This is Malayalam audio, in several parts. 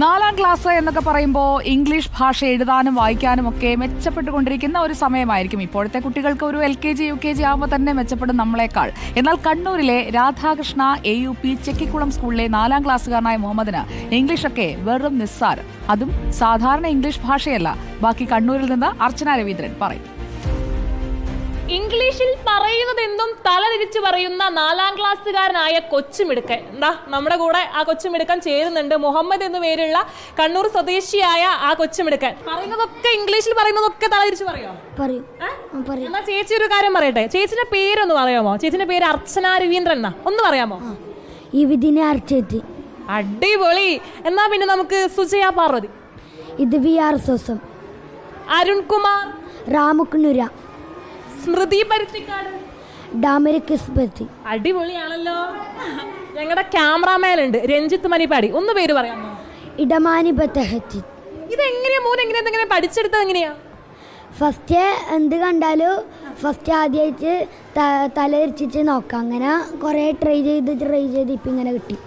നാലാം ക്ലാസ് എന്നൊക്കെ പറയുമ്പോൾ ഇംഗ്ലീഷ് ഭാഷ എഴുതാനും വായിക്കാനും ഒക്കെ മെച്ചപ്പെട്ടുകൊണ്ടിരിക്കുന്ന ഒരു സമയമായിരിക്കും. ഇപ്പോഴത്തെ കുട്ടികൾക്ക് ഒരു LKG UKG ആകുമ്പോൾ തന്നെ മെച്ചപ്പെടും നമ്മളെക്കാൾ. എന്നാൽ കണ്ണൂരിലെ രാധാകൃഷ്ണ AUP ചെക്കിക്കുളം സ്കൂളിലെ 4ാം ക്ലാസ്സുകാരനായ മുഹമ്മദിന് ഇംഗ്ലീഷൊക്കെ വെറും നിസ്സാരം. അതും സാധാരണ ഇംഗ്ലീഷ് ഭാഷയല്ല. ബാക്കി കണ്ണൂരിൽ നിന്ന് അർച്ചന രവീന്ദ്രൻ പറയും. ഇംഗ്ലീഷിൽ പറയുന്നതെന്തും തലതിരിച്ച് പറയുന്ന 4ാം ക്ലാസ്സുകാരനായ കൊച്ചുമിടുക്കൻ എന്താ നമ്മുടെ കൂടെ ആ കൊച്ചുമിടുക്കൻ ചേരുന്നുണ്ട്. മുഹമ്മദ് എന്നു പേരുള്ള കണ്ണൂർ സ്വദേശിയായ ആ കൊച്ചുമിടുക്കൻ പറയുന്നതൊക്കെ ഇംഗ്ലീഷിൽ പറയുന്നതൊക്കെ തലതിരിച്ച് പറയോ? എന്നാ ചേച്ചി ഒരു കാര്യം പറയട്ടെ, ചേച്ചിന്റെ പേരൊന്ന് പറയാമോ? ചേച്ചിന്റെ പേര് അർച്ചന രവീന്ദ്രൻ എന്നാ, ഒന്ന് പറയാമോ? അടിപൊളി. എന്നാ പിന്നെ നമുക്ക് സുജയ പാർവതി, ഇത് VR സോസം, അരുൺകുമാർ, രാമകുന്നുര, സ്മൃതി പരുത്തിക്കാട്, ഡാമരിക്കിസ്ബത്തി. അടിപൊളിയാണല്ലോ. ഞങ്ങളുടെ ക്യാമറാമാൻ ഉണ്ട് രഞ്ജിത്ത് മണിപ്പാടി, ഒന്ന് പേര് പറയാമോ? ഇടമാനി ബത്തഹത്തി. ഇതെങ്ങനെയാ മോൻ എങ്ങനെ പഠിച്ചെടുത്തത് എങ്ങനെയാ? ഫസ്റ്റ് എന്ത് കണ്ടാലും ഫസ്റ്റ് ആദ്യമായിട്ട് തലയിരിച്ചിട്ട് നോക്കാം. അങ്ങനെ കുറേ ട്രൈ ചെയ്ത് ഇപ്പം ഇങ്ങനെ കിട്ടി.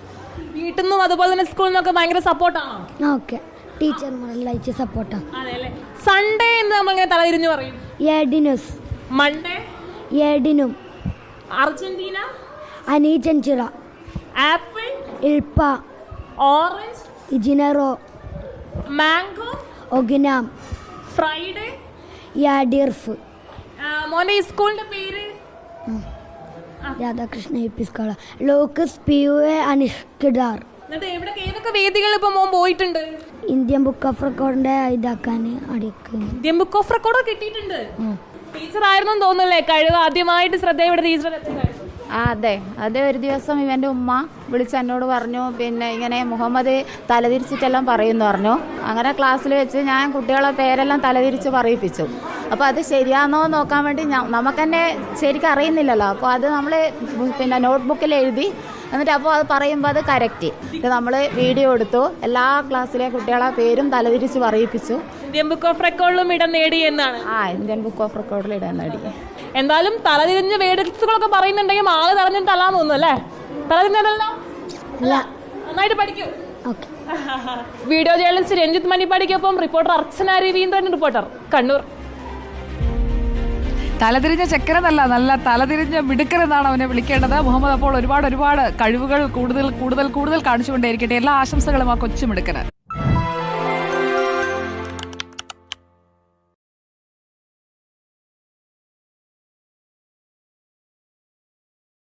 വീട്ടിൽ നിന്നും അതുപോലെ തന്നെ സ്കൂളിൽ നിന്നൊക്കെ ഭയങ്കര സപ്പോർട്ടാണോ? ഓക്കെ, ടീച്ചർമാരെല്ലാം അയച്ച് സപ്പോർട്ടാണ്. സൺഡേ എന്ന് നമ്മളിങ്ങനെ തലതിരിഞ്ഞു പറയും. എഡിനുസ്. മൺഡേ എഡിനും. അർജന്റീന, അനീചൻചിറ, ആപ്പിൾ, ഇൽപ്പ, ഓറഞ്ച്, ഇജിനറോ, മാംഗോ, ഒഗിനാം, ഫ്രൈഡേ, യാഡിർഫ്. മോനെ ഈ സ്കൂളിന്റെ പേര്? Radhakrishna AP school. ലോക്കസ് PUA അനിഷ്കിഡാർ. ഏതൊക്കെ വേദികൾ ഇപ്പൊ മോൻ പോയിട്ടുണ്ട്? ഇന്ത്യൻ ബുക്ക് ഓഫ് റെക്കോർഡിന്റെ ഇതാക്കാൻ ഇന്ത്യൻ ബുക്ക് ഓഫ് റെക്കോർഡ് കിട്ടിയിട്ടുണ്ട്. ടീച്ചർ ആയിരുന്നു തോന്നുന്നല്ലേ കഴിവ് ആദ്യമായിട്ട് ശ്രദ്ധയുടെ ടീച്ചർ? അതെ, ഒരു ദിവസം ഇവൻ്റെ ഉമ്മ വിളിച്ച് എന്നോട് പറഞ്ഞു, പിന്നെ ഇങ്ങനെ മുഹമ്മദ് തലതിരിച്ചിട്ടെല്ലാം പറയുമെന്ന് പറഞ്ഞു. അങ്ങനെ ക്ലാസ്സിൽ വെച്ച് ഞാൻ കുട്ടികളെ പേരെല്ലാം തലതിരിച്ച് പറയിപ്പിച്ചു. അപ്പോൾ അത് ശരിയാണോ നോക്കാൻ വേണ്ടി നമുക്ക് തന്നെ ശരിക്കും അറിയുന്നില്ലല്ലോ. അപ്പോൾ അത് നമ്മൾ പിന്നെ നോട്ട്ബുക്കിൽ എഴുതി, എന്നിട്ട് അപ്പോൾ അത് പറയുമ്പോൾ അത് കറക്റ്റ് നമ്മൾ വീഡിയോ എടുത്തു. എല്ലാ ക്ലാസ്സിലെ കുട്ടികളെ പേരും തലതിരിച്ച് പറയിപ്പിച്ചു. ഇന്ത്യൻ ബുക്ക് ഓഫ് റെക്കോർഡിലും ഇടം നേടി എന്നാണ്. ഇന്ത്യൻ ബുക്ക് ഓഫ് റെക്കോർഡിൽ ഇടം നേടി. എന്തായാലും തലതിരിഞ്ഞ വേഡ്സുകളൊക്കെ പറയുന്നുണ്ടെങ്കിൽ ആള് തലഞ്ഞു തലാന്ന് തോന്നുന്നു അല്ലേ? തലതിരിഞ്ഞതല്ലോ നന്നായിട്ട് പഠിക്കൂ. വീഡിയോ ജേർണലിസ്റ്റ് രഞ്ജിത്ത് മണിപ്പാടിക്കൊപ്പം റിപ്പോർട്ടർ അർച്ചന രവീന്ദ്രൻ, റിപ്പോർട്ടർ കണ്ണൂർ. തലതിരിഞ്ഞ ചെക്കനെന്നല്ല, നല്ല തലതിരിഞ്ഞ മിടുക്കനെന്നാണ് അവനെ വിളിക്കേണ്ടത്. മുഹമ്മദ് അപ്പോൾ ഒരുപാട് കഴിവുകൾ കൂടുതൽ കാണിച്ചുകൊണ്ടേയിരിക്കട്ടെ. എല്ലാ ആശംസകളും ആ കൊച്ചു മിടുക്കന്.